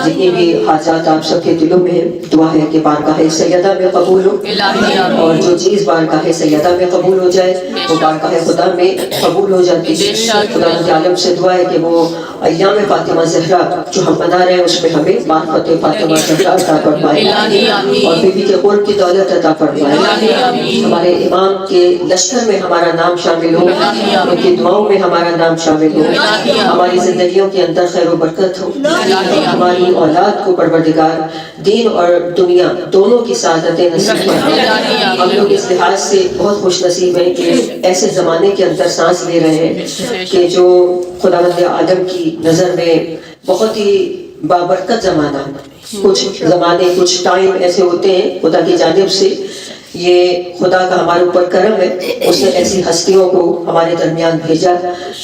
جتنی بھی حاجات آپ سب کے دلوں میں ہیں، دعا ہے کہ بارگاہ سیدہ میں قبول ہو، اور جو چیز بارگاہ سیدہ میں قبول ہو جائے وہ بارگاہ خدا میں قبول ہو جاتی ہے۔ خدا کے عالم سے دعا ہے کہ وہ ایام فاطمہ زہرا جو ہم منا رہے ہیں اس میں ہمیں معرفت فاطمہ زہرا عطا فرمائے اور بی بی کے قرب کی دولت عطا فرمائے، ہمارے امام کے لشکر میں ہمارا نام شامل ہو، ان کی دعاؤں میں ہمارا نام شامل ہو، ہماری زندگیوں کے اندر خیر و برکت ہو، ہماری اولاد کو پروردگار دین اور دنیا دونوں کی سعادتیں نصیب فرمائے۔ ہم لوگ اس لحاظ سے بہت خوش نصیب ہیں کہ ایسے زمانے کے اندر سانس لے رہے ہیں کہ جو خداوند عالم کی نظر میں بہت ہی بابرکت زمانہ، کچھ زمانے کچھ ٹائم ایسے ہوتے ہیں خدا کی جانب سے، یہ خدا کا ہمارے اوپر کرم ہے، اس نے ایسی ہستیوں کو ہمارے درمیان بھیجا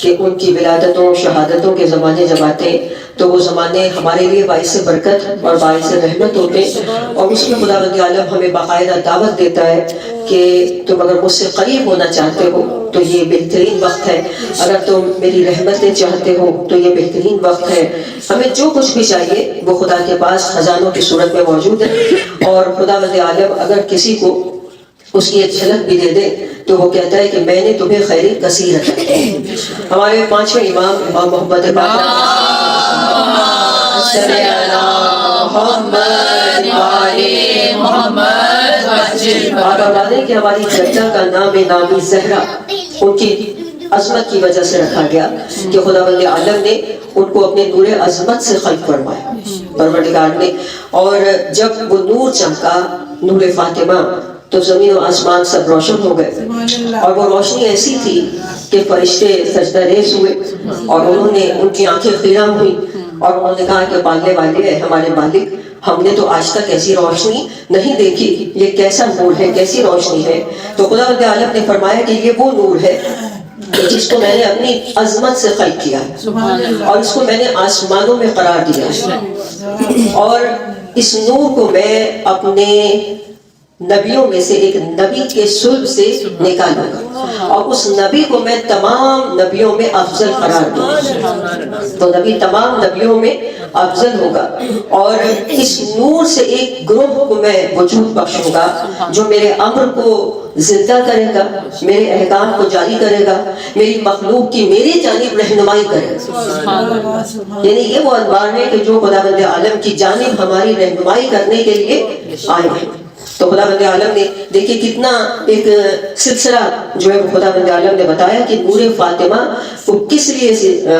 کہ ان کی ولادتوں شہادتوں کے زمانے جب آتے ہیں تو وہ زمانے ہمارے لیے باعث برکت اور باعث رحمت ہوتے ہیں، اور اس میں خداوند عالم ہمیں باقاعدہ دعوت دیتا ہے کہ تم اگر مجھ سے قریب ہونا چاہتے ہو تو یہ بہترین وقت ہے، اگر تم میری رحمتیں چاہتے ہو تو یہ بہترین وقت ہے۔ ہمیں جو کچھ بھی چاہیے وہ خدا کے پاس خزانوں کی صورت میں موجود ہے، اور خداوند عالم اگر کسی کو اس کی ایک جھلک بھی دے دے تو وہ کہتا ہے کہ میں نے تمہیں خیر کثیر عطا کی۔ ہمارے پانچویں امام محمد باقر صلی اللہ محمد والے محمد آپ بتا دیں کہ ہماری جدہ کا نام نامی زہرا ان کی عظمت کی وجہ سے رکھا گیا کہ خداوند عالم نے ان کو اپنے نور عظمت سے خلق فرمایا پروردگار نے، اور جب وہ نور چمکا نور فاطمہ تو زمین و آسمان سب روشن ہو گئے، اور وہ روشنی ایسی تھی کہ فرشتے سجدہ ریز ہوئے اور انہوں نے ان کی آنکھیں خیرہ ہوئی اور انہوں نے کہا کہ پالنے والے ہے ہمارے مالک، ہم نے تو آج تک ایسی روشنی نہیں دیکھی، یہ کیسا نور ہے، کیسی روشنی ہے؟ تو خداوند عالم نے فرمایا کہ یہ وہ نور ہے جس کو میں نے اپنی عظمت سے خلق کیا ہے اور اس کو میں نے آسمانوں میں قرار دیا ہے، اور اس نور کو میں اپنے نبیوں میں سے ایک نبی کے صلب سے نکالوں گا اور اس نبی کو میں تمام نبیوں میں افضل قرار دوں گا، تو نبی تمام نبیوں میں افضل ہوگا، اور اس نور سے ایک گروہ کو میں وجود بخشوں گا جو میرے امر کو زندہ کرے گا، میرے احکام کو جاری کرے گا، میری مخلوق کی میری جانب رہنمائی کرے گا۔ یعنی یہ وہ انوار ہے کہ جو خداوند عالم کی جانب ہماری رہنمائی کرنے کے لیے آئے ہیں۔ تو خداوند عالم نے دیکھیں کتنا ایک سلسلہ جو ہے خداوند عالم نے بتایا کہ نور فاطمہ کو کس لیے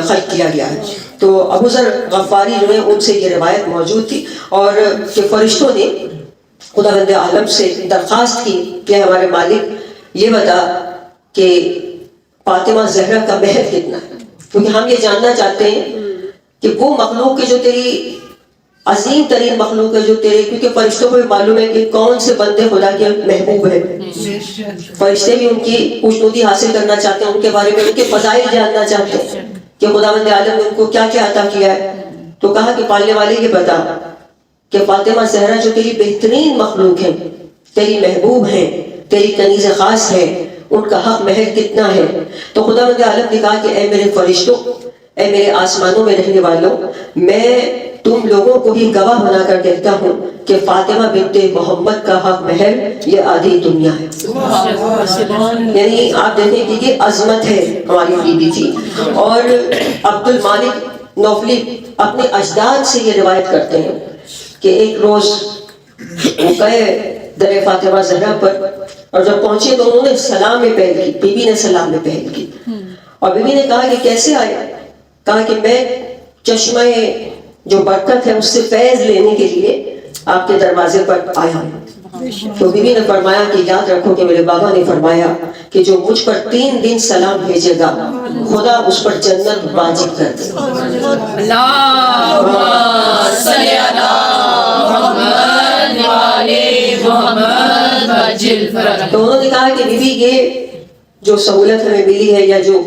خلق کیا گیا ہے۔ تو ابو ذر غفاری جو ہے ان سے یہ روایت موجود تھی، اور کہ فرشتوں نے خداوند عالم سے درخواست کی کہ ہمارے مالک یہ بتا کہ فاطمہ زہرا کا مہر کتنا ہے، کیونکہ ہم یہ جاننا چاہتے ہیں کہ وہ مخلوق کے جو تیری عظیم ترین مخلوق ہے جو تیرے، کیونکہ فرشتوں کو بھی معلوم ہے کہ کون سے بندے خدا کے محبوب ہیں، فرشتے بھی ان کی خوشنودی حاصل کرنا چاہتے ہیں، ان کے بارے میں ان کے فضائل جاننا چاہتے ہیں کہ خداوند عالم نے ان کو کیا کیا عطا کیا ہے۔ تو کہا کہ پالنے والے یہ بتا کہ فاطمہ زہرا جو تیری بہترین مخلوق ہے، تیری محبوب ہے، تیری کنیز خاص ہے، ان کا حق مہر کتنا ہے؟ تو خداوند عالم نے کہا کہ اے میرے فرشتوں، اے میرے آسمانوں میں رہنے والوں، میں تم لوگوں کو بھی گواہ بنا کر کہتا ہوں کہ فاطمہ بنت محمد کا حق مہر یہ آدھی دنیا ہے۔ یعنی آپ دیکھیں کہ یہ عظمت ہے ہماری بیوی کی۔ اور عبد المالک نوفلی اپنے اجداد سے یہ روایت کرتے ہیں کہ ایک روز وہ گئے در فاطمہ زہرا پر، اور جب پہنچے تو انہوں نے سلام میں پہل کی، بی بی نے سلام میں پہل کی، اور بی بی نے کہا کہ کیسے آئے؟ کہا کہ میں چشمہ جو برکت ہے اس سے فیض لینے کے لیے آپ کے دروازے پر آیا ہوں۔ تو بی بی نے فرمایا کہ یاد رکھو کہ میرے بابا نے فرمایا کہ جو مجھ پر 3 دن سلام بھیجے گا خدا اس پر جنت واجب کر دے گا۔ اللہم صلی علی محمد وعلی محمد وجل فرج۔ تو انہوں نے کہا کہ بی بی یہ جو سہولت ہمیں ملی ہے یا جو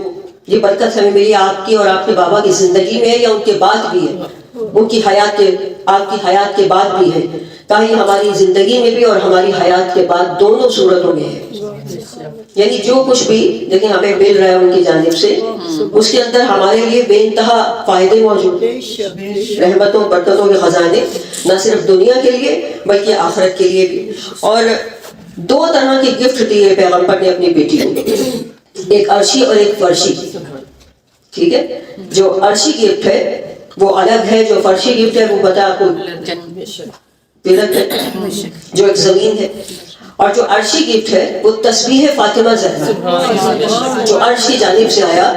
یہ برکت ہمیں ملی آپ کی اور آپ کے بابا کی زندگی میں ہے یا ان کے بعد بھی ہے، ان کی حیات کے آپ کی حیات کے بعد بھی ہے، تاکہ ہماری زندگی میں بھی اور ہماری حیات کے بعد دونوں صورتوں میں ہے۔ یعنی جو کچھ بھی دیکھیں ہمیں مل رہا ہے ان کی جانب سے اس کے اندر ہمارے لیے بے انتہا فائدے موجود ہیں، رحمتوں برکتوں کے خزانے، نہ صرف دنیا کے لیے بلکہ آخرت کے لیے بھی۔ اور دو طرح کے گفٹ دیے پیغمبر نے اپنی بیٹی کو، ایک عرشی اور ایک فرشی، ٹھیک ہے؟ جو عرشی گفٹ ہے وہ الگ ہے، جو فرشی گفٹ ہے وہ پتہ آپ کو تلک ہے جو ایک زمین ہے، اور جو عرشی گفٹ ہے وہ تسبیح فاطمہ زہرا جو عرش کی جانب سے آیا،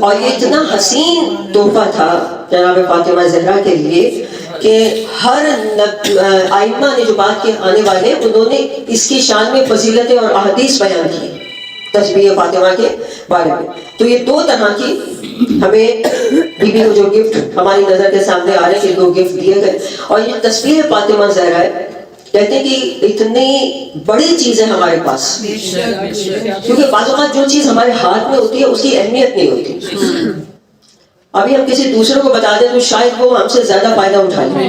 اور یہ اتنا حسین تحفہ تھا جناب فاطمہ زہرا کے لیے کہ ہر ائمہ نے جو بات کے آنے والے انہوں نے اس کی شان میں فضیلتیں اور احادیث بیان کی تسبیح فاطمہ کے بارے میں۔ تو یہ دو طرح کی ہمیں بی بی کو جو گفٹ ہماری نظر کے سامنے آ رہے ہیں کہ دو گفٹ دیے گئے، اور یہ تسبیح فاطمہ زہرا ہے، کہتے ہیں کہ اتنی بڑی چیز ہے ہمارے پاس، کیونکہ بعض اوقات جو چیز ہمارے ہاتھ میں ہوتی ہے اس کی اہمیت نہیں ہوتی۔ ابھی ہم کسی دوسرے کو بتا دیں تو شاید وہ ہم سے زیادہ فائدہ اٹھا لیں،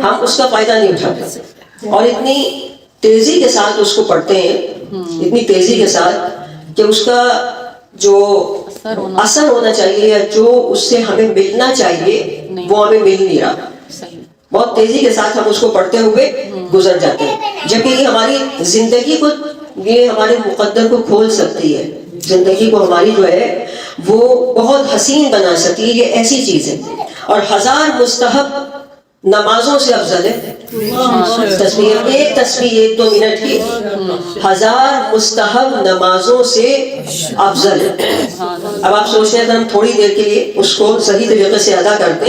ہم اس کا فائدہ نہیں اٹھاتے، اور اتنی تیزی کے ساتھ اس کو پڑھتے ہیں، اتنی تیزی کے ساتھ کہ اس کا جو اثر ہونا چاہیے یا جو اس سے ہمیں ملنا چاہیے وہ ہمیں مل نہیں رہا، بہت تیزی کے ساتھ ہم اس کو پڑھتے ہوئے گزر جاتے ہیں، جبکہ یہ ہماری زندگی کو، یہ ہمارے مقدر کو کھول سکتی ہے، زندگی کو ہماری جو ہے وہ بہت حسین بنا سکتی ہے۔ یہ ایسی چیز ہے، اور 1000 مستحب نمازوں سے افضل ہے تسبیح، ایک تسبیح 1-2 منٹ کی 1000 مستحب نمازوں سے افضل ہے۔ اب آپ سوچتے ہیں اگر ہم تھوڑی دیر کے لیے اس کو صحیح طریقے سے ادا کرتے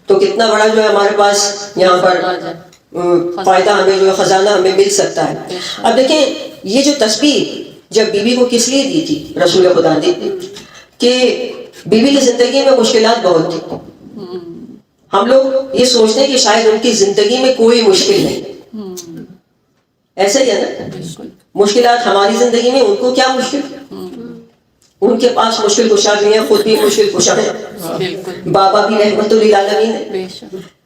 تو کتنا بڑا جو ہے ہمارے پاس یہاں پر فائدہ ہمیں جو ہے خزانہ ہمیں مل سکتا ہے۔ اب دیکھیں یہ جو تسبیح جب بی بی کو کس لیے دی تھی رسول خدا نے، کہ بی بی کی زندگی میں مشکلات بہت تھی، ہم لوگ یہ سوچتے ہیں کہ شاید ان کی زندگی میں کوئی مشکل نہیں، ایسا ہی ہے نا، مشکلات ہماری زندگی میں، ان کو کیا مشکل، ان کے پاس مشکل کشا بھی ہیں، خود بھی مشکل کشا ہیں، بابا بھی رحمت للعالمین ہے،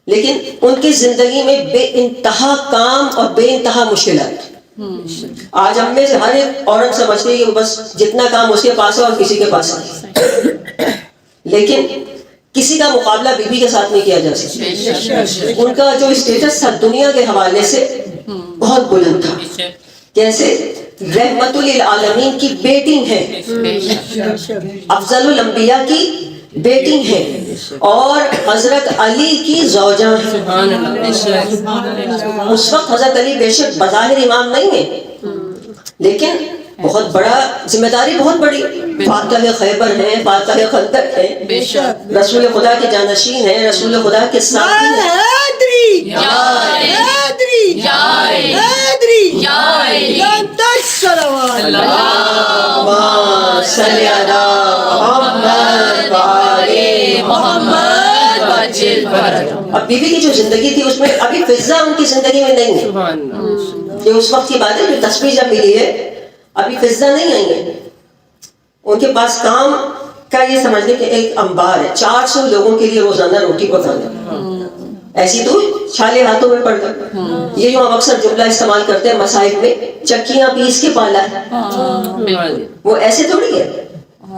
لیکن ان کی زندگی میں بے انتہا کام اور بے انتہا مشکلات۔ آج ہم میں سے ہر ایک عورت سمجھتی ہے کہ بس جتنا کام اس کے پاس ہے اور کسی کے پاس نہیں، لیکن کسی کا مقابلہ بی بی کے ساتھ نہیں کیا جا سکتا۔ ان کا جو اسٹیٹس تھا دنیا کے حوالے سے بہت بلند تھا، کیسے رحمت للعالمین کی بیٹی ہیں، افضل الانبیاء کی بیٹی ہیں، اور حضرت علی کی زوجہ ہیں۔ اس وقت حضرت علی بے شک بظاہر امام نہیں ہے، لیکن بہت بڑا ذمہ داری، بہت بڑی، فاتح خیبر ہیں، فاتح خندق ہیں، رسول خدا کے جانشین ہیں، رسول خدا کے ساتھی ہیں۔ اب بیوی کی جو زندگی تھی اس میں ابھی فضا ان کی زندگی میں نہیں ہے، یہ اس وقت کی بات ہے جو تسبیح جب ملی ہے، ابھی فضا نہیں آئی ہے، ان کے پاس کام کا یہ سمجھنے کہ ایک انبار ہے، 400 لوگوں کے لیے روزانہ روٹی پکانا، ایسی تو چھالے ہاتھوں میں پڑ کر، یہ جو ہم اکثر جملہ استعمال کرتے ہیں مصائب میں، چکیاں پیس کے پالا ہے، وہ ایسے تھوڑی ہے،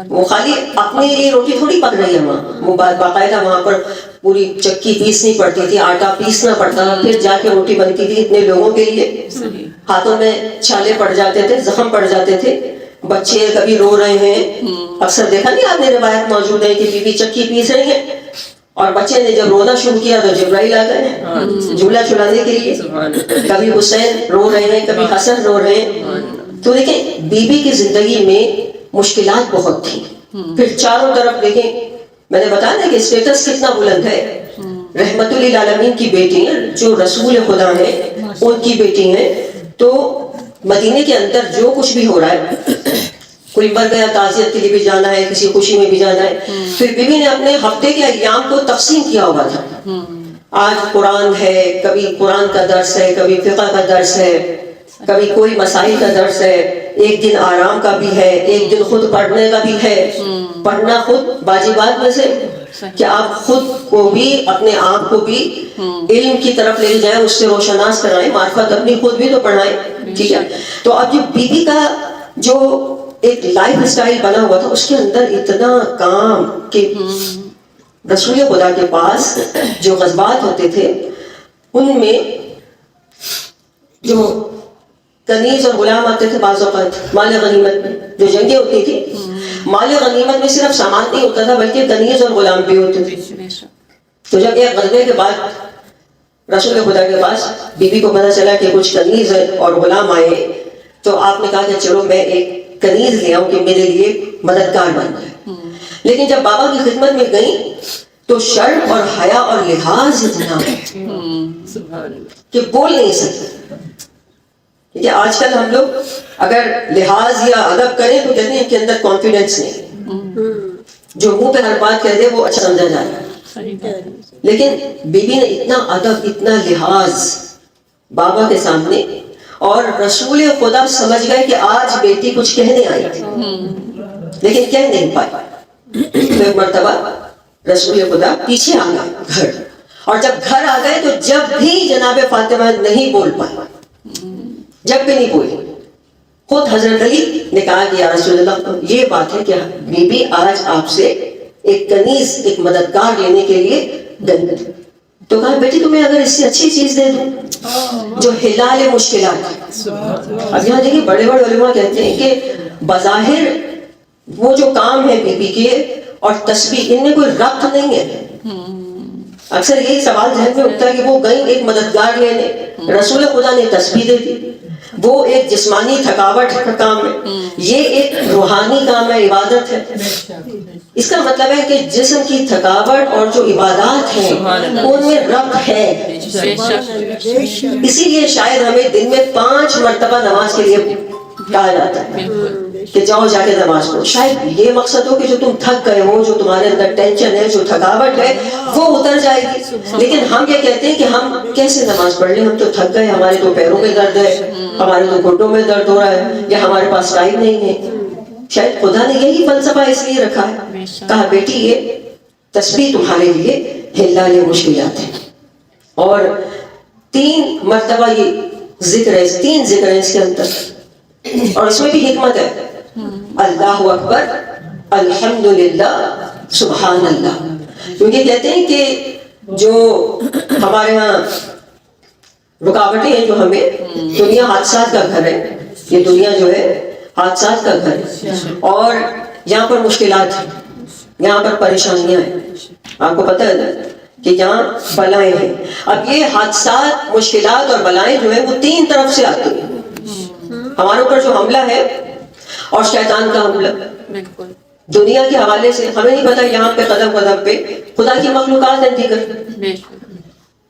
وہ خالی اپنے لیے روٹی تھوڑی پک رہی ہے وہاں، وہ باقاعدہ وہاں پر پوری چکی پیسنی پڑتی تھی، آٹا پیسنا پڑتا تھا، پھر جا کے روٹی بنتی تھی اتنے لوگوں کے لیے، ہاتھوں میں چھالے پڑ جاتے تھے، زخم پڑ جاتے تھے، بچے کبھی رو رہے ہیں، اکثر دیکھا نہیں آپ نے روایت موجود ہے کہ بیوی چکی پیس رہی ہے اور بچے نے جب رونا شروع کیا تو جبرائیل آ گئے ہیں جملہ چھڑانے کے لیے، کبھی حسین رو رہے ہیں، کبھی حسن رو رہے ہیں۔ تو دیکھیں بیوی کی زندگی میں مشکلات بہت تھی، پھر چاروں طرف دیکھیں، میں نے بتایا نا کہ اسٹیٹس کتنا بلند ہے، رحمت للعالمین کی بیٹی ہیں، جو رسول خدا ہیں ان کی بیٹی ہیں، تو مدینے کے اندر جو کچھ بھی ہو رہا ہے، کوئی مر گیا تعزیت کے لیے بھی جانا ہے، کسی خوشی میں بھی جانا ہے، پھر بیوی نے اپنے ہفتے کے ایام کو تقسیم کیا ہوا تھا، آج قرآن ہے، کبھی قرآن کا درس ہے، کبھی فقہ کا درس ہے، کبھی کوئی مسائل کا درس ہے، ایک دن آرام کا بھی ہے، ایک دن خود پڑھنے کا بھی ہے، پڑھنا خود واجبات میں سے کہ آپ خود کو بھی اپنے آپ کو بھی علم کی طرف لے جائیں، اس سے روشناس کرائیں، معرفت اپنی خود بھی تو پڑھائیں، ٹھیک ہے۔ تو اب جو بیوی کا جو ایک لائف اسٹائل بنا ہوا تھا اس کے اندر اتنا کام کہ رسول خدا کے پاس جو غزوات ہوتے تھے ان میں جو کنیز اور غلام آتے تھے بعض اوقات مال غنیمت میں، جو جنگیں ہوتی تھی مال غنیمت میں صرف سامان نہیں ہوتا تھا بلکہ کنیز اور غلام بھی ہوتے تھے. تو جب ایک غزوے کے بعد رسول خدا کے پاس بی بی کو پتہ چلا کہ کچھ کنیز اور غلام آئے تو آپ نے کہا کہ چلو میں ایک کنیز لے آؤں کہ میرے لیے مددگار بن جائے. لیکن جب بابا کی خدمت میں گئی تو شرم اور حیا اور لحاظ اتنا کہ بول نہیں سکتے. کہ آج کل ہم لوگ اگر لحاظ یا ادب کریں تو کہتے ہیں ان کے اندر کانفیڈنس نہیں، جو منہ پہ ہر بات کہہ دے وہ اچھا سمجھا جائے. لیکن بی بی نے اتنا ادب اتنا لحاظ بابا کے سامنے، اور رسول خدا سمجھ گئے کہ آج بیٹی کچھ کہنے آئی تھی لیکن کہہ نہیں پائی. تو ایک مرتبہ رسول خدا پیچھے آ گئے گھر، اور جب گھر آ گئے تو جب بھی جناب فاطمہ نہیں بول پائے، جب بھی نہیں بولی. خود حضرت علی نے کہا کہ یا رسول اللہ یہ بات ہے کہ بی بی آج آپ سے ایک کنیز ایک مددگار لینے کے لیے گئی. تو کہا بیٹی تمہیں اگر اس سے اچھی چیز دے دوں جو حلال مشکلات. اب یہاں دیکھیے بڑے بڑے علماء کہتے ہیں کہ بظاہر وہ جو کام ہے بی بی کے اور تسبیح ان میں کوئی ربط نہیں ہے. اکثر یہی سوال ذہن میں اٹھتا ہے کہ وہ گئی ایک مددگار لینے، رسول خدا نے تسبیح دے دی. وہ ایک جسمانی تھکاوٹ کا کام ہے، یہ ایک روحانی کام ہے، عبادت ہے. اس کا مطلب ہے کہ جسم کی تھکاوٹ اور جو عبادات ہیں ان میں ربط ہے. اسی لیے شاید ہمیں دن میں 5 مرتبہ نماز کے لیے کہا جاتا ہے کہ جاؤ جا کے نماز پڑھو. شاید یہ مقصد ہو کہ جو تم تھک گئے ہو، جو تمہارے اندر ٹینشن ہے، جو تھکاوٹ ہے وہ اتر جائے گی. لیکن ہم یہ کہتے ہیں کہ ہم کیسے نماز پڑھ لیں، ہم تو تھک گئے، ہمارے تو پیروں میں درد ہے، ہمارے تو گھٹنوں میں درد ہو رہا ہے، یا ہمارے پاس ٹائم نہیں ہے. شاید خدا نے یہی فلسفہ اس لیے رکھا ہے، کہا بیٹی یہ تسبیح تمہارے لیے حلال مشکلات ہے. اور 3 مرتبہ یہ ذکر ہے، 3 ذکر ہے اس کے اندر، اور اس میں بھی حکمت ہے. اللہ اکبر، الحمدللہ، سبحان اللہ. کیونکہ کہتے ہیں کہ جو ہمارے ہاں رکاوٹیں ہیں، جو ہمیں دنیا حادثات کا گھر ہے، یہ دنیا جو ہے حادثات کا گھر ہے، اور یہاں پر مشکلات ہیں، یہاں پر پریشانیاں ہیں. آپ کو پتہ ہے نا کہ یہاں بلائیں ہیں. اب یہ حادثات مشکلات اور بلائیں جو ہیں وہ 3 طرف سے آتی ہیں. ہمارے اوپر جو حملہ ہے اور شیطان کا حملہ دنیا کے حوالے سے، ہمیں نہیں پتہ یہاں پہ قدم قدم پہ خدا کی مخلوقات ہیں دیگر،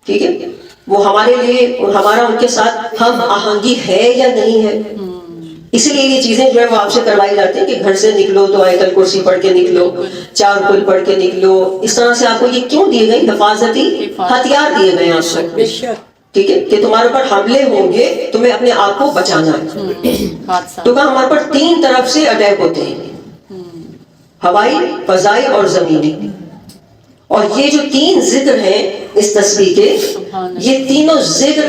ٹھیک ہے، وہ ہمارے لیے اور ہمارا ان کے ساتھ ہم آہنگی ہے یا نہیں ہے. اسی لیے یہ چیزیں جو ہے وہ آپ سے کروائی جاتی ہیں کہ گھر سے نکلو تو آیت الکرسی پڑھ کے نکلو، 4 کل پڑھ کے نکلو. اس طرح سے آپ کو یہ کیوں دیے گئے حفاظتی ہتھیار دیے گئے آپ کو، ٹھیک ہے، کہ تمہارے اوپر حملے ہوں گے، تمہیں اپنے آپ کو بچانا ہے. تو کہا ہمارے پر 3 طرف سے اٹیک ہوتے ہیں، ہوائی، فضائی اور زمینی. اور یہ جو 3 ذکر ہیں اس تسبیح کے، یہ تینوں ذکر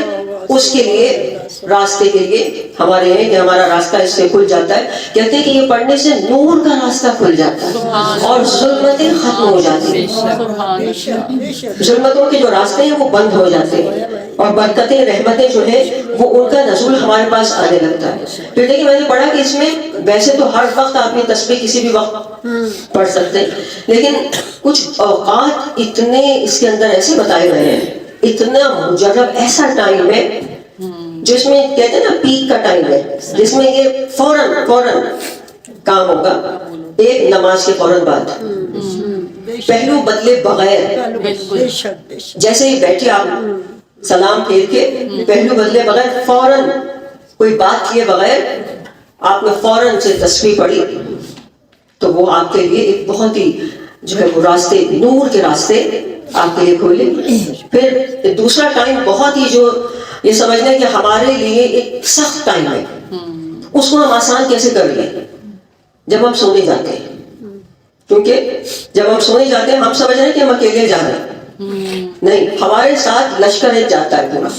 اس کے لیے راستے کے لیے ہمارے ہیں کہ ہمارا راستہ اس سے کھل جاتا ہے. کہتے ہیں کہ یہ پڑھنے سے نور کا راستہ کھل جاتا ہے اور ظلمتیں ختم ہو جاتی ہیں. ظلمتوں کے جو راستے ہیں وہ بند ہو جاتے ہیں اور برکتیں رحمتیں جو ہیں وہ ان کا نزول ہمارے پاس آنے لگتا ہے. پھر دیکھیں میں نے پڑھا کہ اس میں ویسے تو ہر وقت آپ یہ تسبیح کسی بھی وقت پڑھ سکتے ہیں، لیکن کچھ اوقات اتنے اس کے اندر ایسے بتائے گئے ہیں، اتنا مجرب ایسا ٹائم ہے جس میں کہتے ہیں نا پیک کا ٹائم ہے، جس میں یہ فوراً کام ہوگا. ایک نماز کے فوراً بعد پہلو بدلے بغیر، جیسے ہی بیٹھے آپ سلام پھیر کے پہلو بدلے بغیر، فوراً کوئی بات کیے بغیر آپ نے فوراً سے تسبیح پڑھی تو وہ آپ کے لیے ایک بہت ہی جو ہے وہ راستے، نور کے راستے آپ کے لیے کھولے. پھر دوسرا ٹائم بہت ہی جو یہ سمجھنا ہے کہ ہمارے لیے ایک سخت ٹائم ہے، اس کو ہم آسان کیسے کر لیں؟ جب ہم سونے جاتے ہیں، کیونکہ جب ہم سونے جاتے ہیں ہم سمجھ رہے ہیں کہ ہم اکیلے جا رہے ہیں، نہیں، ہمارے ساتھ لشکر ایک جاتا ہے پورا.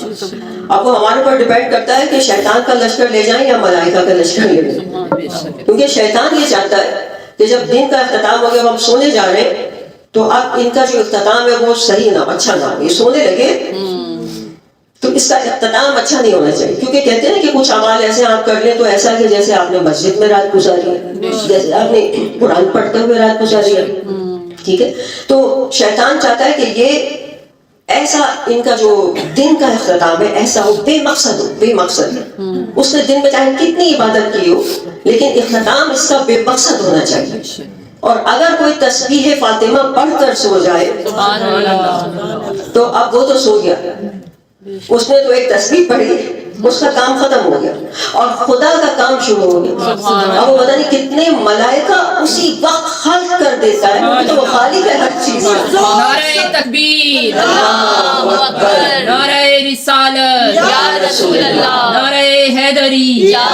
اب وہ ہمارے پر ڈیپینڈ کرتا ہے کہ شیطان کا لشکر لے جائیں یا ملائکہ کا لشکر لے جائیں. کیونکہ شیطان یہ چاہتا ہے کہ جب دن کا اختتام ہو گیا، ہم سونے جا رہے ہیں، تو اب ان کا جو اختتام ہے وہ صحیح نہ، اچھا نہ ہو. یہ سونے لگے تو اس کا اختتام اچھا نہیں ہونا چاہیے. کیونکہ کہتے ہیں کہ کچھ اعمال ایسے آپ کر لیں تو ایسا کہ جیسے آپ نے مسجد میں رات گزاری ہے، جیسے آپ نے قرآن پڑھتے ہوئے رات گزاری ہے. ٹھیک ہے، تو شیطان چاہتا ہے کہ یہ ایسا ان کا جو دن کا اختتام ہے ایسا ہو، بے مقصد ہو. بے مقصد ہے، اس نے دن میں چاہے کتنی عبادت کی ہو، لیکن اختتام اس کا بے مقصد ہونا چاہیے. اور اگر کوئی تسبیح فاطمہ پڑھ کر سو جائے تو اب وہ تو سو گیا، اس نے تو ایک تسبیح پڑھی، اس کا کام ختم ہو گیا اور خدا کا کام شروع ہو گیا. اب وہ پتہ نہیں کتنے ملائکہ اسی وقت خلق کر دیتا ہے، تو وہ خالق ہے ہر چیز سے. نعرہ تکبیر، اللہ اکبر، نعرہ رسالت، یا رسول اللہ، نعرہ حیدری، یا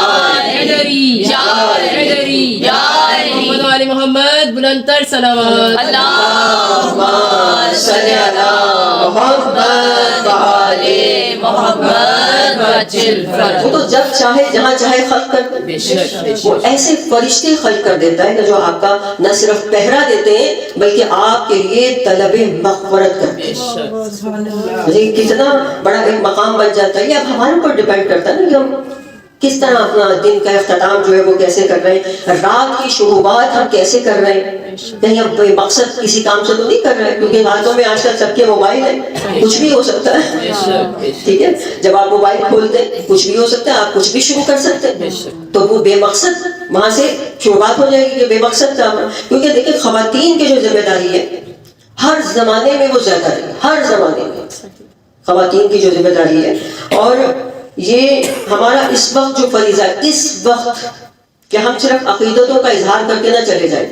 حیدری، یا حیدری، یا محمد علی محمد، بلندتر صلوات. اللہم صلی علی محمد وآل محمد وجل فرج. وہ تو جب چاہے جہاں چاہے خلق کر دے. وہ ایسے فرشتے خلق کر دیتا ہے کہ جو آپ کا نہ صرف پہرا دیتے ہیں بلکہ آپ کے لیے طلب مغفرت کرتے ہیں. کتنا بڑا ایک مقام بن جاتا ہے. یہ اب ہمارے اوپر ڈیپینڈ کرتا ہے نا کہ ہم کس طرح اپنا دن کا اختتام جو ہے وہ کیسے کر رہے ہیں، رات کی شروعات ہم کیسے کر رہے ہیں. کہیں ہم بے مقصد کسی کام سے تو نہیں کر رہے ہیں، کیونکہ ہاتھوں میں آج کل سب کے موبائل ہیں، کچھ بھی ہو سکتا ہے. ٹھیک ہے، جب آپ موبائل کھولتے ہیں کچھ بھی ہو سکتا ہے، آپ کچھ بھی شروع کر سکتے ہیں. تو وہ بے مقصد وہاں سے شروعات ہو جائے گی کہ بے مقصد کام ہے. کیونکہ دیکھیں خواتین کی جو ذمہ داری ہے ہر زمانے میں وہ زیادہ ہے، ہر زمانے میں خواتین کی جو ذمہ داری ہے. اور یہ ہمارا اس وقت جو فریضہ ہے، اس وقت کہ ہم صرف عقیدتوں کا اظہار کر کے نہ چلے جائیں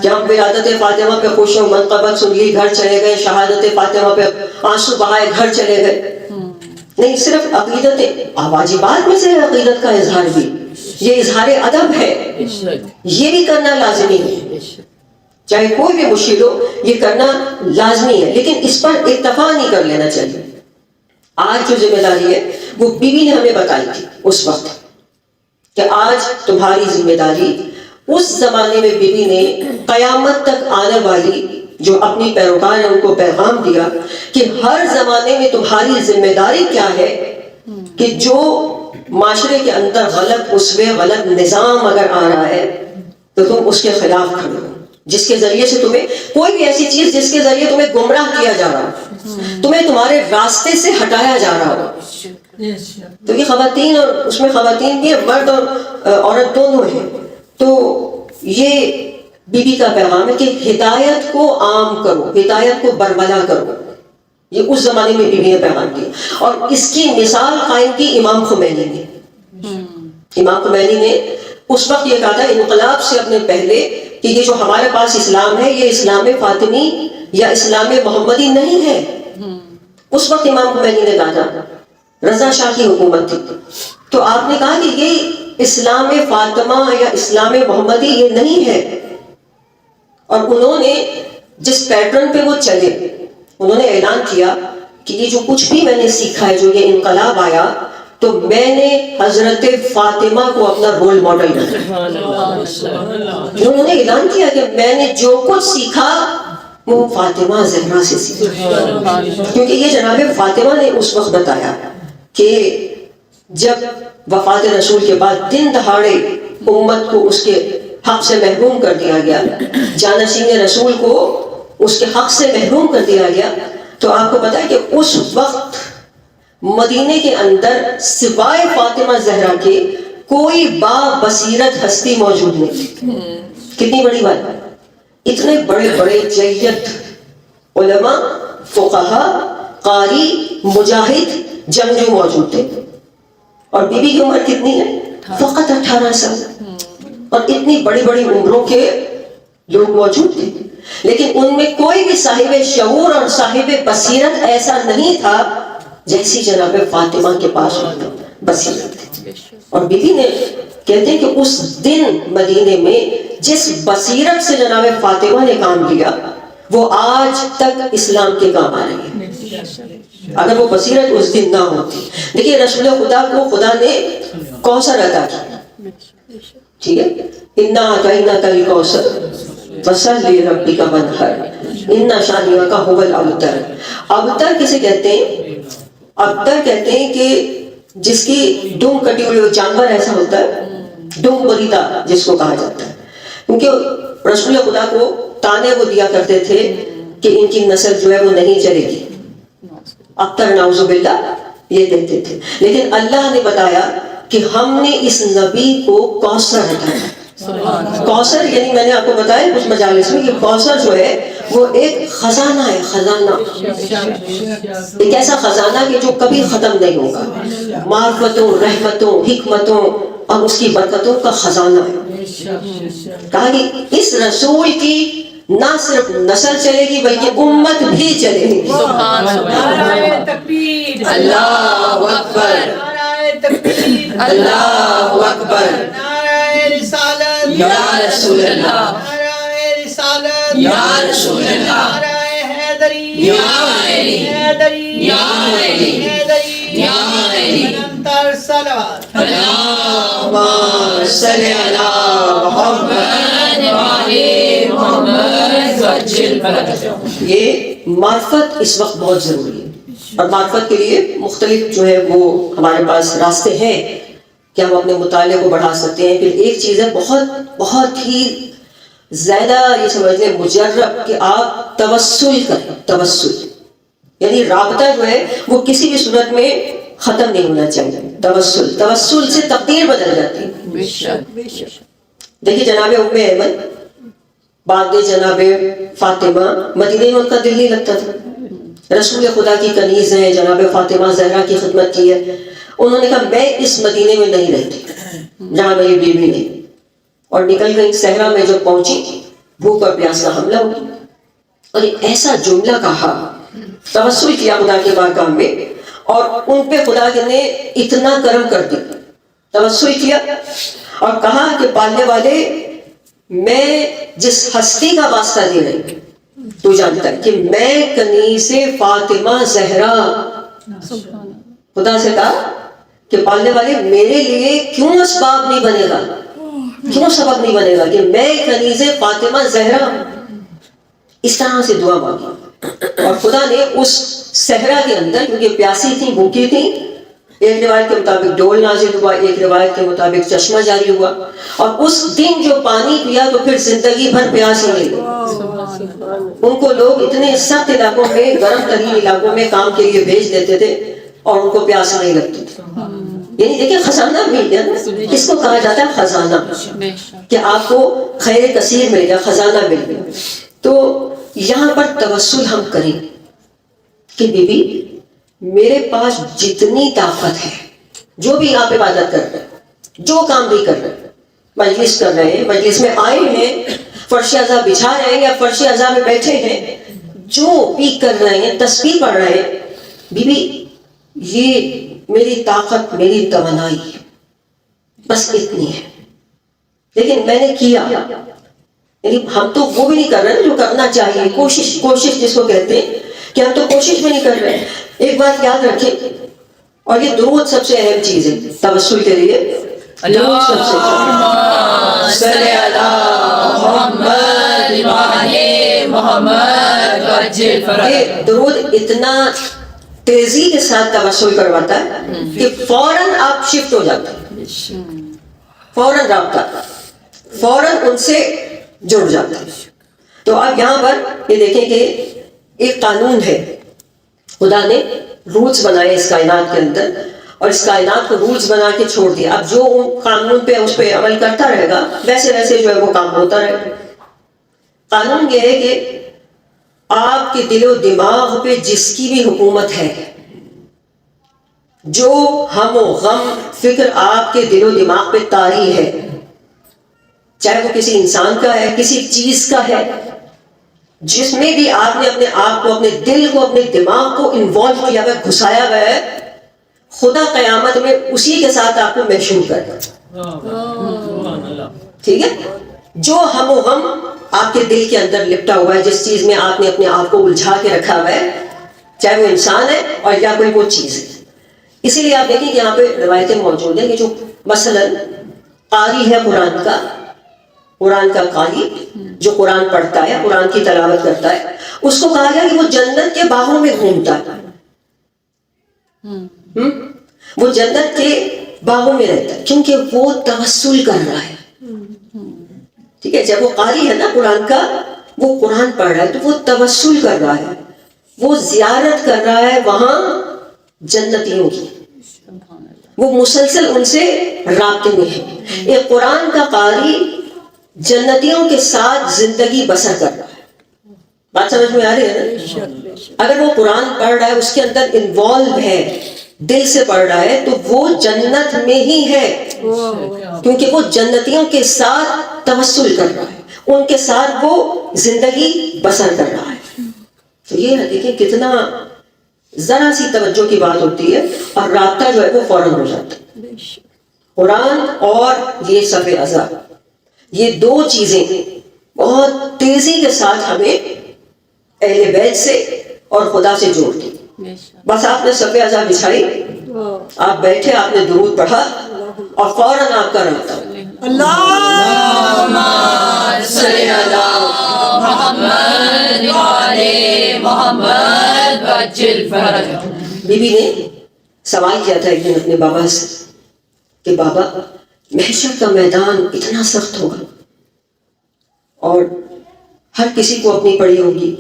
کہ ہم ولادت فاطمہ پہ خوش ہوں، منقبت سن لی گھر چلے گئے، شہادت فاطمہ پہ آنسو بہائے گھر چلے گئے. نہیں، صرف عقیدتیں، واجبات میں سے عقیدت کا اظہار بھی، یہ اظہار ادب ہے، یہ بھی کرنا لازمی ہے. چاہے کوئی بھی مشکل ہو یہ کرنا لازمی ہے، لیکن اس پر اکتفا نہیں کر لینا چاہیے. آج جو ذمہ داری ہے وہ بیوی نے ہمیں بتائی تھی اس وقت کہ آج تمہاری ذمہ داری. اس زمانے میں بیوی نے قیامت تک آنے والی جو اپنی پیروکار ہیں ان کو پیغام دیا کہ ہر زمانے میں تمہاری ذمہ داری کیا ہے کہ جو معاشرے کے اندر غلط اسوے، غلط نظام اگر آ رہا ہے تو تم اس کے خلاف کھڑے ہو. جس کے ذریعے سے تمہیں کوئی بھی ایسی چیز جس کے ذریعے تمہیں گمراہ کیا جا رہا ہو، تمہیں تمہارے راستے سے ہٹایا جا رہا ہو. تو یہ خواتین، اور اس میں خواتین بھی مرد اور عورت دونوں ہیں. تو یہ بی بی کا پیغام ہے کہ ہدایت کو عام کرو، ہدایت کو برملا کرو. یہ اس زمانے میں بی بی نے پیغام دیا اور اس کی مثال قائم کی امام خمینی نے. امام خمینی نے اس وقت یہ کہا تھا انقلاب سے اپنے پہلے کہ یہ جو ہمارے پاس اسلام ہے یہ اسلام فاطمی یا اسلام محمدی نہیں ہے. اس وقت امام خمینی نے کہا تھا، رضا شاہ کی حکومت تھی، تو آپ نے کہا کہ یہ اسلام فاطمہ یا اسلام محمدی یہ نہیں ہے. اور انہوں نے جس پیٹرن پہ وہ چلے، انہوں نے اعلان کیا کہ یہ جو کچھ بھی میں نے سیکھا ہے، جو یہ انقلاب آیا، تو میں نے حضرت فاطمہ کو اپنا رول ماڈل رکھا. انہوں نے اعلان کیا کہ میں نے جو کچھ سیکھا وہ فاطمہ زہرا سے سیکھا. کیونکہ یہ جناب فاطمہ نے اس وقت بتایا کہ جب وفات رسول کے بعد دن دہاڑے امت کو اس کے حق سے محروم کر دیا گیا، جانشین رسول کو اس کے حق سے محروم کر دیا گیا، تو آپ کو پتا ہے کہ اس وقت مدینے کے اندر سوائے فاطمہ زہرا کے کوئی با بصیرت ہستی موجود نہیں تھی. کتنی بڑی بات ہے، اتنے بڑے بڑے جید علماء، فقہا، قاری، مجاہد، جنگجو موجود تھے. اور بی بی کی عمر کتنی ہے؟ فقط 18 سال. اور اتنی بڑی بڑی عمروں کے لوگ موجود تھے، لیکن ان میں کوئی بھی صاحب شعور اور صاحب بصیرت ایسا نہیں تھا جیسی جناب فاطمہ کے پاس بصیرت تھی. اور بیوی نے کہتے ہیں کہ اس دن مدینے میں جس بصیرت سے جناب فاطمہ نے کام لیا، وہ آج تک اسلام کے کام آ رہی ہے اگر وہ بصیرت اس دن نہ ہوتی. دیکھیے رسول خدا کو خدا نے کوثر عطا کیا, ٹھیک ہے, انا اعطیناک الکوثر فصلی لربک وانحر ان شانئک ھو الابتر. ابتر کسے کہتے ہیں؟ ابتر کہتے ہیں کہ جس کی دم کٹی ہوئی, جانور ایسا ہوتا ہے دم بریدہ جس کو کہا جاتا ہے, کیونکہ رسول خدا کو تانے وہ دیا کرتے تھے کہ ان کی نسل جو ہے وہ نہیں چلے گی, ابتر نعوذ باللہ یہ کہتے تھے. لیکن اللہ نے بتایا کہ ہم نے اس نبی کو کوثر عطا. کوثر یعنی میں نے آپ کو بتایا کچھ مجالس میں کہ کوثر جو ہے وہ ایک خزانہ ہے, خزانہ, ایک ایسا خزانہ کہ جو کبھی ختم نہیں ہوگا, معرفتوں, رحمتوں, حکمتوں اور اس کی برکتوں کا خزانہ ہے. کہا کہ اس رسول کی نہ صرف نسل چلے گی بلکہ امت بھی چلے گی. نعرہ تکبیر, اللہ اکبر, نعرہ تکبیر, اللہ اکبر, نعرہ رسالت, یا رسول اللہ, نعرہ رسالت, یا رسول اللہ, نعرہ حیدری, یا علی, حیدری, یا علی, حیدری, یا علی. انتر صلوات. اللہم صلی علی محمد محمد وجل فرجہ. یہ معرفت اس وقت بہت ضروری ہے, اور معرفت کے لیے مختلف جو ہے وہ ہمارے پاس راستے ہیں کہ ہم اپنے مطالعے کو بڑھا سکتے ہیں. پھر ایک چیز ہے بہت ہی زیادہ یہ سمجھ لیں مجرب کہ آپ توسل کریں. توسل یعنی رابطہ جو ہے وہ کسی بھی صورت میں ختم نہیں ہونا چاہیے. توسل سے تقدیر بدل جاتی ہے. بے شک, بے شک. دیکھیے جناب ام ایمن بعد جناب فاطمہ, مدینے میں ان کا دل نہیں لگتا تھا. رسول خدا کی کنیز ہیں, جناب فاطمہ زہرا کی خدمت کی ہے. انہوں نے کہا میں اس مدینے میں نہیں رہتی جہاں میری بیوی نہیں, اور نکل گئی. صحرا میں جب پہنچی بھوک اور پیاس کا حملہ ہوا, اور ایک ایسا جملہ کہا, توسل کیا خدا کے بارگاہ میں, اور ان پہ خدا نے اتنا کرم کر دیا. توسل کیا اور کہا کہ پالنے والے میں جس ہستی کا واسطہ دے رہی ہوں تو جانتا ہے کہ میں کنیز فاطمہ زہرا. خدا سے کہا کہ پالنے والے میرے لیے کیوں اسباب نہیں بنے گا, کیوں سبب نہیں بنے گا کہ میں کنیز فاطمہ زہرا. اس طرح سے دعا مانگی, اور خدا نے اس صحرا کے اندر, کیونکہ پیاسی تھی, بھوکی تھی, ایک روایت کے مطابق ڈول نازل ہوا, ایک روایت کے مطابق چشمہ جاری ہوا, اور اس دن جو پانی پیا تو پھر زندگی بھر پیاس ہی نہیں لگی. ان کو لوگ اتنے سخت علاقوں میں, گرم ترین علاقوں میں کام کے لیے بھیج دیتے تھے اور ان کو پیاس نہیں لگتی تھی. یعنی دیکھیں خزانہ مل گیا نا, اس کو کہا جاتا ہے خزانہ, کہ آپ کو خیر کثیر مل گیا, خزانہ مل گیا. تو یہاں پر توسل ہم کریں کہ بی بی میرے پاس جتنی طاقت ہے, جو بھی آپ عبادت کر رہے ہیں, جو کام بھی کر رہے ہیں, مجلس کر رہے ہیں, مجلس میں آئے ہیں, فرش اعضاء بچھا رہے ہیں یا فرش اعضاء میں بیٹھے ہیں, جو بھی کر رہے ہیں, تسبیح پڑھ رہے ہیں, بی بی یہ میری طاقت, میری توانائی بس اتنی ہے, لیکن میں نے کیا. یعنی ہم تو وہ بھی نہیں کر رہے جو کرنا چاہیے, کوشش جس کو کہتے ہیں کہ ہم تو کوشش بھی نہیں کر رہے. ایک بات یاد رکھیں, اور یہ درود سب سے اہم چیز ہے توسل کے لیے. درود سب سے اللہم صلی علی محمد وعلی محمد وجل فرجہ. یہ درود اتنا تیزی کے ساتھ توسل کرواتا ہے کہ فوراً آپ شفٹ ہو جاتے ہیں, فوراً رابطہ, فوراً ان سے جڑ جاتا ہے. تو آپ یہاں پر یہ دیکھیں کہ ایک قانون ہے, خدا نے رولز بنائے اس کائنات کے اندر, اور اس کائنات کو رولز بنا کے چھوڑ دیا. اب جو قانون پہ اس پہ عمل کرتا رہے گا ویسے ویسے جو ہے وہ کام ہوتا رہے گا. قانون یہ ہے کہ آپ کے دل و دماغ پہ جس کی بھی حکومت ہے, جو ہم و غم فکر آپ کے دل و دماغ پہ طاری ہے, چاہے وہ کسی انسان کا ہے, کسی چیز کا ہے, جس میں بھی آپ نے اپنے آپ کو, اپنے دل کو, اپنے دماغ کو انوالو کیا ہوا, گھسایا ہوا ہے, خدا قیامت میں اسی کے ساتھ آپ کو محشور کرے گا. ٹھیک ہے, جو ہم و غم آپ کے دل کے اندر لپٹا ہوا ہے، جس چیز میں آپ نے اپنے آپ کو الجھا کے رکھا ہوا ہے، چاہے وہ انسان ہے اور یا کوئی وہ چیز ہے. اسی لیے آپ دیکھیں کہ یہاں پہ روایتیں موجود ہیں کہ جو مثلا قاری ہے قرآن کا قاری جو قرآن پڑھتا ہے، قرآن کی تلاوت کرتا ہے، اس کو کہا گیا کہ وہ جنت کے باغوں میں گھومتا ہے. وہ جنت کے باغوں میں رہتا ہے کیونکہ وہ توسل کر رہا ہے. ٹھیک ہے، جب وہ قاری ہے نا قرآن کا، وہ قرآن پڑھ رہا ہے تو وہ توسل کر رہا ہے، وہ زیارت کر رہا ہے وہاں جنتیوں کی، وہ مسلسل ان سے رابطے میں ہے. ایک قرآن کا قاری جنتیوں کے ساتھ زندگی بسر کر رہا ہے. بات سمجھ میں آ رہی ہے نا؟ اگر وہ قرآن پڑھ رہا ہے، اس کے اندر انوالو ہے، دل سے پڑھ رہا ہے، تو وہ جنت میں ہی ہے، کیونکہ وہ جنتیوں کے ساتھ توسل کر رہا ہے، ان کے ساتھ وہ زندگی بسر کر رہا ہے. تو یہ ہے، دیکھیں کتنا ذرا سی توجہ کی بات ہوتی ہے اور رابطہ جو ہے وہ فوراً ہو جاتا ہے. قرآن اور یہ صف ازا، یہ دو چیزیں بہت تیزی کے ساتھ ہمیں اہل بیت سے اور خدا سے جوڑتی. بس آپ نے صف ازا بچھائی، آپ بیٹھے، آپ نے درود پڑھا اور فوراً آپ کا رابطہ. بی بی نے سوال کیا تھا ایک دن اپنے بابا سے کہ بابا محشر کا میدان اتنا سخت ہوگا اور ہر کسی کو اپنی پڑی ہوگی،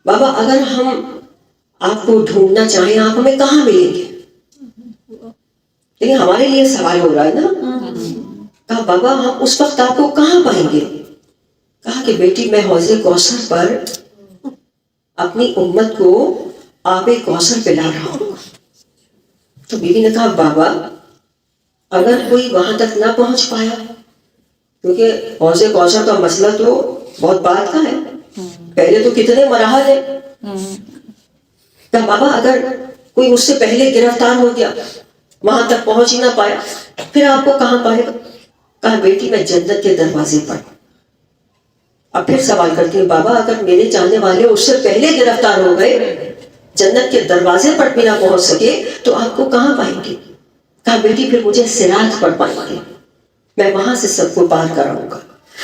بابا اگر ہم آپ کو ڈھونڈنا چاہیں آپ ہمیں کہاں ملیں گے؟ لیکن ہمارے لیے سوال ہو رہا ہے نا. کہا بابا ہم اس وقت آپ کو کہاں پائیں گے؟ کہا کہ بیٹی میں حوض کوثر پر اپنی امت کو آب کوثر پلا رہا ہوں. تو بیوی نے کہا بابا اگر کوئی وہاں تک نہ پہنچ پایا، کیونکہ حوض کوثر کا مسئلہ تو بہت بعد کا ہے، پہلے تو کتنے مراحل ہیں. کہا بابا اگر کوئی مجھ سے پہلے گرفتار ہو گیا، وہاں تک پہنچ ہی نہ پایا، پھر آپ کو کہاں پائے گا؟ کہا بیٹی میں جنت کے دروازے پر. اب پھر سوال کرتی ہوں بابا اگر میرے جاننے والے اس سے پہلے گرفتار ہو گئے، جنت کے دروازے پر بھی نہ پہنچ سکے، تو آپ کو کہاں پائیں گے؟ کہا بیٹی پھر مجھے صراط پر پائیں گے، میں وہاں سے سب کو پار کراؤں گا.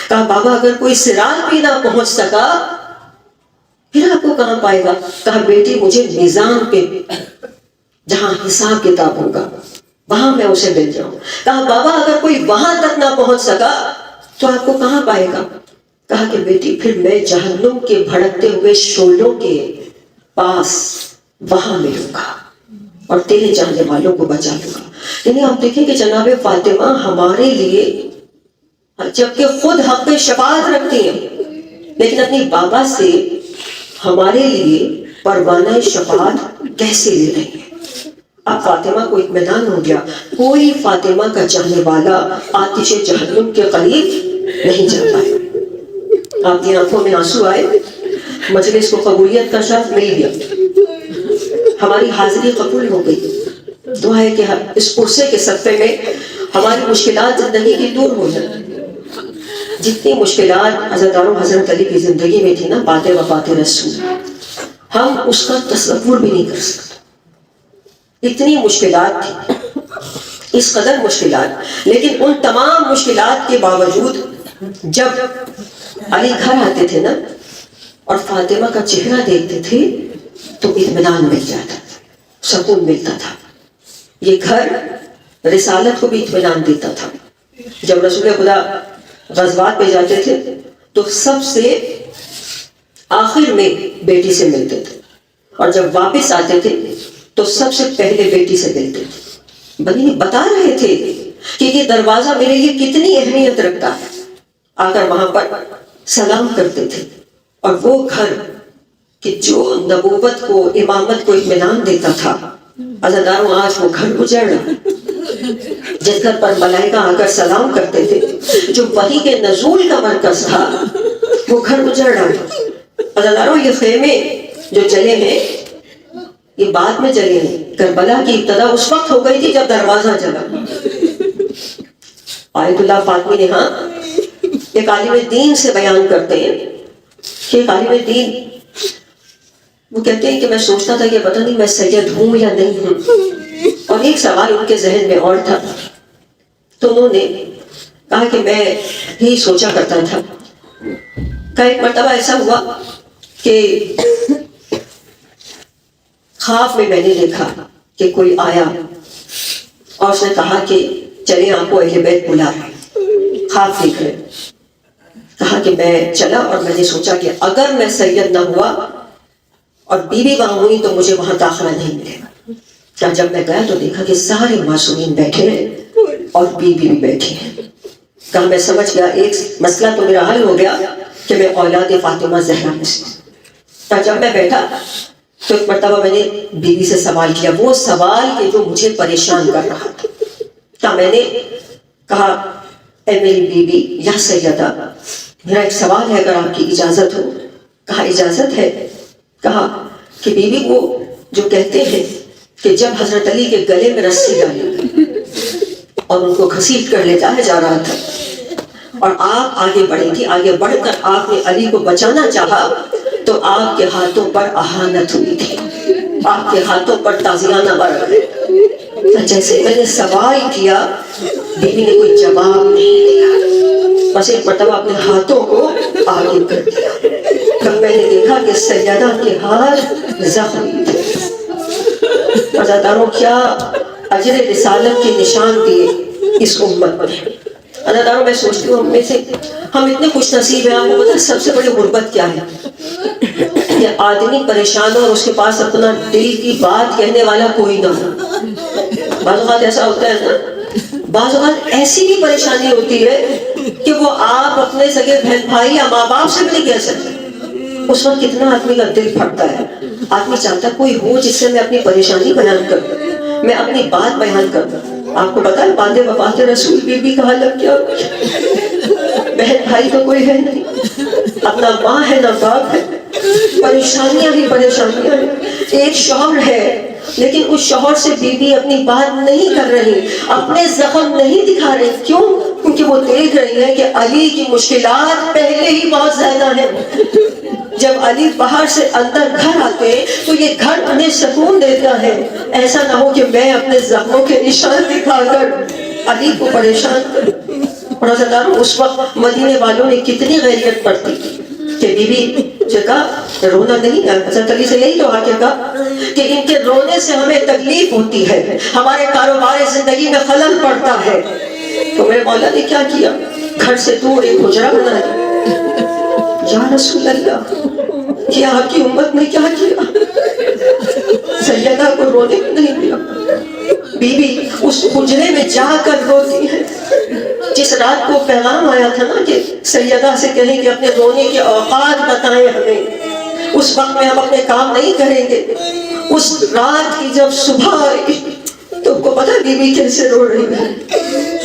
کہا بابا اگر کوئی صراط بھی نہ پہنچ سکا پھر آپ کو کہاں پائے گا؟ کہا بیٹی مجھے میزان پہ جہاں حساب کتاب ہوگا وہاں میں اسے مل جاؤں. کہا بابا اگر کوئی وہاں تک نہ پہنچ سکا تو آپ کو کہاں پائے گا؟ کہا کہ بیٹی پھر میں جہنم کے بھڑکتے ہوئے شعلوں کے پاس وہاں ملوں گا اور تیرے چاہنے والوں کو بچا لوں گا. یعنی آپ دیکھیں کہ جناب فاطمہ ہمارے لیے جبکہ خود حق شفاعت رکھتی ہیں، لیکن اپنی بابا سے ہمارے لیے پروانہ شفاعت کیسے لے رہی ہیں. اب فاطمہ کو اطمینان ہو گیا، کوئی فاطمہ کا چاہنے والا آتش جہنم کے قریب نہیں جاتا ہے. آپ کی آنکھوں میں آنسو آئے، مجلس کو قبولیت کا شرف مل گیا، ہماری حاضری قبول ہو گئی. دعا ہے کہ اس پرسے کے صدقے میں ہماری مشکلات زندگی کی دور ہو جائیں. جتنی مشکلات عزاداروں حضرت علی کی زندگی میں تھی نا، باتیں وفات رسول، ہم اس کا تصور بھی نہیں کر سکتے. اتنی مشکلات تھی، اس قدر مشکلات، لیکن ان تمام مشکلات کے باوجود جب علی گھر آتے تھے نا اور فاطمہ کا چہرہ دیکھتے تھے تو اطمینان مل جاتا تھا، سکون ملتا تھا. یہ گھر رسالت کو بھی اطمینان دیتا تھا. جب رسول خدا غزوات پہ جاتے تھے تو سب سے آخر میں بیٹی سے ملتے تھے، اور جب واپس آتے تھے تو سب سے پہلے بیٹی سے ملتے تھے. بنی بتا رہے تھے کہ یہ دروازہ میرے لیے کتنی اہمیت رکھتا ہے. آ کر وہاں پر سلام کرتے تھے، اور وہ گھر کہ جو نبوت کو، امامت کو اطمینان دیتا تھا، عزاداروں آج وہ گھر گزر رہا. جس گھر پر ملائکہ آ کر سلام کرتے تھے، جو وحی کے نزول کا مرکز تھا، وہ گھر گزر رہا. عزاداروں یہ خیمے جو چلے ہیں یہ بعد میں چلے ہیں. کربلا کی ابتدا اس وقت ہو گئی تھی جب دروازہ جلا. آیت اللہ فاطمی نے ہاں ایک عالم دین سے بیان کرتے ہیں کہ ایک عالم دین وہ کہتے ہیں کہ میں سوچتا تھا کہ پتہ نہیں میں سید ہوں یا نہیں ہوں، اور ایک سوال ان کے ذہن میں اور تھا، تو انہوں نے کہا کہ میں یہی سوچا کرتا تھا کہ ایک مرتبہ ایسا ہوا کہ خواب میں میں نے دیکھا کہ کوئی آیا اور اس نے کہا کہ چلیں آپ کو اہل بیت بلا رہے ہیں، خواب دیکھ رہے ہیں۔ کہا کہ میں چلا اور میں نے سوچا کہ اگر میں سید نہ ہوا اور بیوی وہاں ہوئی تو مجھے وہاں داخلہ نہیں ملے گا۔ کیا جب میں گیا تو دیکھا کہ سارے معصومین بیٹھے ہیں اور بیوی بھی بیٹھی ہیں۔ کہا میں سمجھ گیا ایک مسئلہ تو میرا حل ہو گیا کہ میں اولاد فاطمہ زہرا میں سے۔ جب میں بیٹھا تو ایک مرتبہ میں نے بیوی سے سوال کیا، وہ سوال کہ جو مجھے پریشان کر رہا تھا۔ کیا میں نے کہا اے میری بیوی یا سیدہ، میرا ایک سوال ہے اگر آپ کی اجازت ہو۔ کہا اجازت ہے۔ کہا کہ بیوی وہ جو کہتے ہیں کہ جب حضرت علی کے گلے میں رسی ڈالی اور ان کو گھسیٹ کر لے جایا جا رہا تھا اور آپ آگے بڑھی تھی، آگے بڑھ کر آپ نے علی کو بچانا چاہا تو آپ کے ہاتھوں پر اہانت ہوئی تھی، آپ کے ہاتھوں پر تازیانہ بڑھ گئے۔ جیسے میں نے سوال کیا بیوی نے کوئی جواب نہیں دیا، بس ایک مرتبہ اپنے ہاتھوں کو آگے کر دیا۔ تب میں نے دیکھا کہ سیدہ کے ہاتھ زخمی تھے۔ عزاداروں کیا اجر رسالت کے نشان دیے اس امت میں۔ عزاداروں میں سوچتی ہوں ہم میں سے ہم اتنے خوش نصیب ہیں، آپ کو پتا سب سے بڑی غربت کیا ہے؟ کہ آدمی پریشان ہو اور اس کے پاس اپنا دل کی بات کہنے والا کوئی نہ ہو۔ بعض اوقات ایسا ہوتا ہے نا، بعض اوقات ایسی بھی پریشانی ہوتی ہے کہ وہ آپ اپنے سگے بہن بھائی یا ماں باپ سے بھی نہیں کہہ سکتے۔ اس وقت کتنا آدمی کا دل پھٹتا ہے، آدمی چاہتا ہے کوئی ہو جس سے میں اپنی پریشانی بیان کر دوں، میں اپنی بات بیان کر دوں۔ آپ کو پتا ہے بعد وفات رسول بھی کہا لگ گیا، بہن بھائی تو کوئی ہے نہیں، اپنا ماں ہے نہ باپ ہے، پریشانیاں ہی پریشانیاں ہیں۔ ایک شوہر ہے لیکن اس شوہر سے بیوی اپنی بات نہیں کر رہی، اپنے زخم نہیں دکھا رہی۔ کیوں؟ کیونکہ وہ دیکھ رہی ہے کہ علی کی مشکلات پہلے ہی بہت زیادہ ہیں۔ جب علی باہر سے اندر گھر آتے تو یہ گھر انہیں سکون دیتا ہے۔ ایسا نہ ہو کہ میں اپنے زخموں کے نشان دکھا کر علی کو پریشان کروں۔ اور عزیزانو اس وقت مدینے والوں نے کتنی غیرت برتی کہ بی بی سے کہا رونا نہیں ہے۔ حضرت علی سے یہی تو آ کے کہا کہ ان کے رونے سے ہمیں تکلیف ہوتی ہے، ہمارے کاروبار زندگی میں خلل پڑتا ہے۔ تو میرے مولا نے کیا کیا؟ گھر سے دور ایک حجرہ بنایا۔ یا رسول اللہ، کیا آپ کی امت نے کیا کیا؟ سیدہ کو رونے میں نہیں دیا۔ بی بی اس حجرے میں جا کر روتی ہے۔ جس رات کو پیغام آیا تھا نا کہ سیدہ سے کہیں کہ اپنے رونے کے اوقات بتائیں ہمیں، اس وقت میں ہم اپنے کام نہیں کریں گے، اس رات کی جب صبح آئی تو کو پتا بی بی کیسے رو رہی ہے؟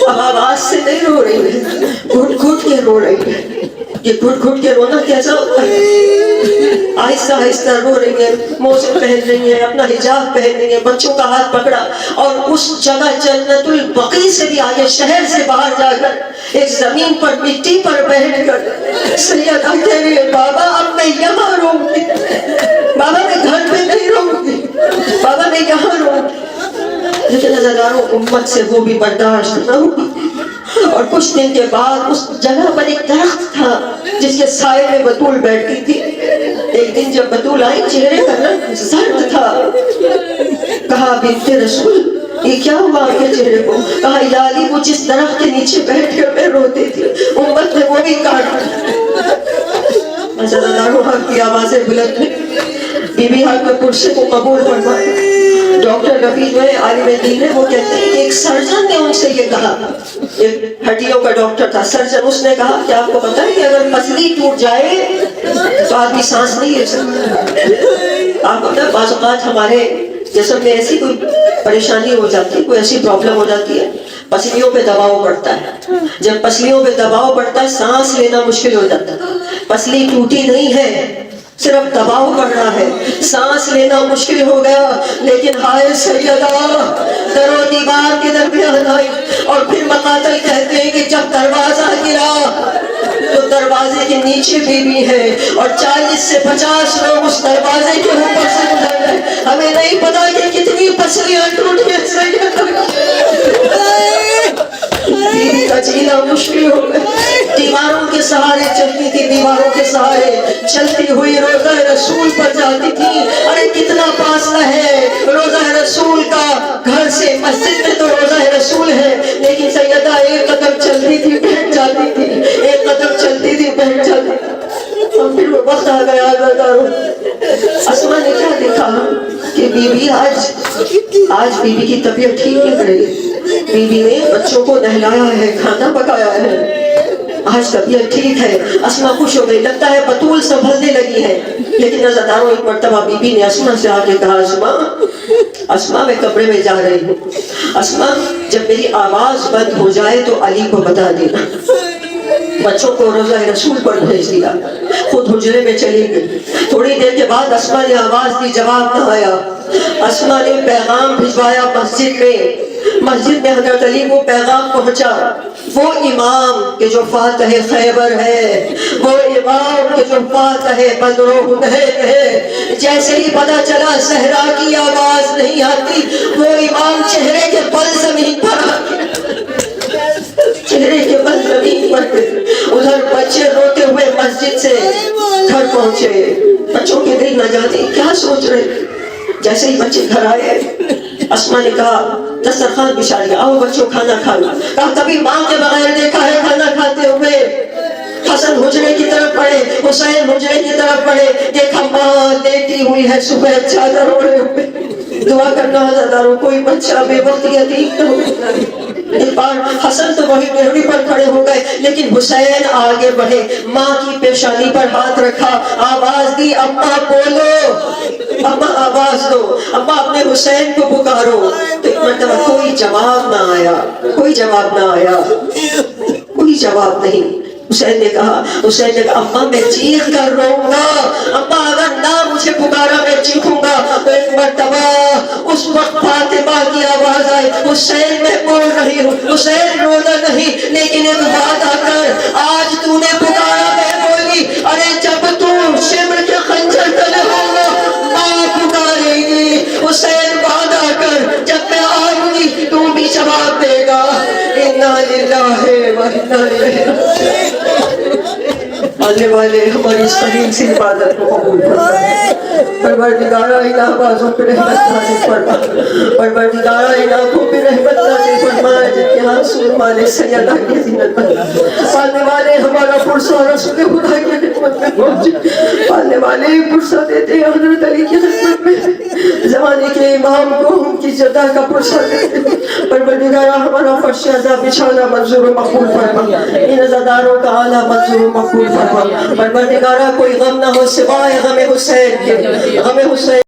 اب آواز سے نہیں رو رہی ہے، گھٹ گھٹ کے رو رہی ہے۔ یہ گھٹ گھٹ کے رونا کیسا ہوتا ہے؟ آہستہ آہستہ رو رہی ہے، موزے پہن رہی ہے، اپنا حجاب پہن رہی ہے، بچوں کا ہاتھ پکڑا اور اس جگہ جنت البقیع سے بھی آگے شہر سے باہر جا کر ایک زمین پر مٹی پر بیٹھ کر سیدہ کہہ رہی ہے بابا اب میں یہاں رہوں گی، بابا میں گھر پہ نہیں رہوں گی، بابا میں یہاں رہوں گی۔ لیکن عزیزانو امت سے وہ بھی برداشت نہ ہوئی، اور کچھ دن کے بعد اس جگہ پر ایک درخت تھا جس کے سائے میں بطول بیٹھتی تھی۔ ایک دن جب بطول آئی چہرے کا رنگ زرد تھا۔ کہا بنت رسول یہ کیا ہوا آپ کے چہرے کو؟ کہا الہی وہ جس درخت کے نیچے بیٹھ کر میں روتی تھی امت نے وہ بھی کاٹ دیا۔ آپ کی آوازیں بلند ہیں، بی بی حق میں کرسی کو قبول فرمائے۔ ڈاکٹر رفیع جو ہے عالم دین ہے، وہ کہتے ہیں کہ ایک سرجن نے ان سے یہ کہا، ایک ہڈیوں کا ڈاکٹر تھا سرجن، اس نے کہا کہ آپ کو پتا ہے کہ اگر پسلی ٹوٹ جائے تو آدمی سانس نہیں لے سکتا۔ آپ کو پتا ہے بعض اوقات ہمارے جسم میں ایسی کوئی پریشانی ہو جاتی ہے، کوئی ایسی پرابلم ہو جاتی ہے، پسلیوں پہ دباؤ پڑتا ہے۔ جب پسلیوں پہ دباؤ پڑتا ہے سانس لینا مشکل ہو جاتا ہے۔ پسلی ٹوٹی نہیں ہے، صرف دباؤ پڑ رہا ہے، سانس لینا مشکل ہو گیا، لیکن ہائے سیدہ در و دیوار کے درمیان آئی۔ اور پھر مقاتل کہتے ہیں کہ جب دروازہ گرا تو دروازے کے نیچے بیوی ہے اور 40 سے 50 لوگ اس دروازے کے اوپر سے گزر گئے. ہمیں نہیں پتا کہ کتنی پسلیاں ٹوٹ گئی. بیوی کا جینا مشکل ہو گیا. دیواروں کے سہارے چلتی تھی, دیواروں کے سہارے چلتی ہوئی روضہ رسول پر جاتی تھی. ارے کتنا فاصلہ ہے روضہ رسول کا گھر سے, مسجد میں تو روضہ رسول ہے, لیکن سیدہ ایک قدم چلتی تھی بیٹھ جاتی تھی, ایک قدم چلتی تھی بیٹھ جاتی تھی. اور پھر وہ وقت آ گیا اسما نے کیا دیکھا کہ بیوی آج بیوی کی طبیعت ٹھیک نہیں رہی. بیوی نے بچوں کو نہلایا ہے, کھانا پکایا ہے, آج طبیعت ٹھیک ہے. اسما خوش ہو گئی, لگتا ہے بطول سنبھلنے لگی ہے. لیکن نظرداروں ایک مرتبہ بی بی نے اسما سے آ کے کہا, اسما میں کمرے میں جا رہی ہوں, اسما جب میری آواز بند ہو جائے تو علی کو بتا دینا. بچوں کو روضہ رسول پر بھیج دیا, خود حجرے میں چلی گئی. تھوڑی دیر کے بعد اسما نے آواز دی, جواب نہ آیا. اسما نے پیغام بھجوایا مسجد میں. مسجد میں حضرت علی کو پیغام پہنچا, وہ امام کہ جو فاتح خیبر ہے, وہ امام کہ جو فاتح بدر و حنین ہے, جیسے ہی پتا چلا صحرا کی آواز نہیں آتی, وہ امام چہرے کے بل زمین پر آ گیا. چہرے کے بل زمین پر. ادھر بچے روتے ہوئے مسجد سے گھر پہنچے. بچوں کے دل نہ جاتے کیا سوچ رہے. جیسے ہی بچے گھر آئے, اسما نے کہا دسترخوان بچھا دیا, آؤ بچوں کھانا کھا لو. کہا کبھی ماں کے بغیر دیکھا ہے کھانا کھاتے ہوئے. حسن حجرے کی طرف پڑھے, حسین حجرے کی طرف پڑھے, دیکھا ماں لیٹی ہوئی ہے صبح چادر اوڑھے ہوئے. دعا کرنا ہزاروں کوئی بچہ بے وقت یتیم نہ ہو. ایک بار حسن تو وہی ڈیوڑی پر کھڑے ہو گئے, لیکن حسین آگے بڑھے, ماں کی پیشانی پر ہاتھ رکھا, آواز دی, اماں بولو, اماں آواز دو, اماں اپنے حسین کو پکارو. تو ایک مرتبہ کوئی جواب نہ آیا, کوئی جواب نہ آیا, کوئی جواب نہیں. حسین نے کہا, اماں میں چیخ کر روؤں گا, اماں اگر نہ مجھے پکارا میں چیخوں گا. تو ایک مرتبہ اس وقت فاطمہ کی آواز آئی, حسین میں بول رہی ہوں, حسین رونا نہیں, لیکن ایک بات آ کر, آج تو نے پکارا میں بولی, ارے جب تو شمر کے خنجر تلے ہوگا ماں پکارے گی. حسین وعدہ کر, جب میں آؤں گی تو بھی جواب دے گا. انا للہ و انا الیہ راجعون. آنے والے ہماری سلیم سی عبادت کو قبول فرما. پروردگارہ ان آوازوں پہ رحمت نازل فرما. پروردگارہ ان آنکھوں پہ رحمت نازل فرما جن کے ہاں سلمان سیدہ کی زینت بنا. پالنے والے ہمارا پرسہ رسول خدا کی خدمت میں پہنچے. پالنے والے پرسہ دیتے حضرت علی کی خدمت میں, زمانے کے امام کو ان کی جدہ کا پرسہ دیتے. پروردگارہ ہمارا فرش عذاب بچھانا منظور و مقبول فرما. ان عزاداروں کا اعلیٰ منظور و مقبول فرما. پروردگارہ کوئی غم نہ ہو سوائے غم حسین کے, غم حسین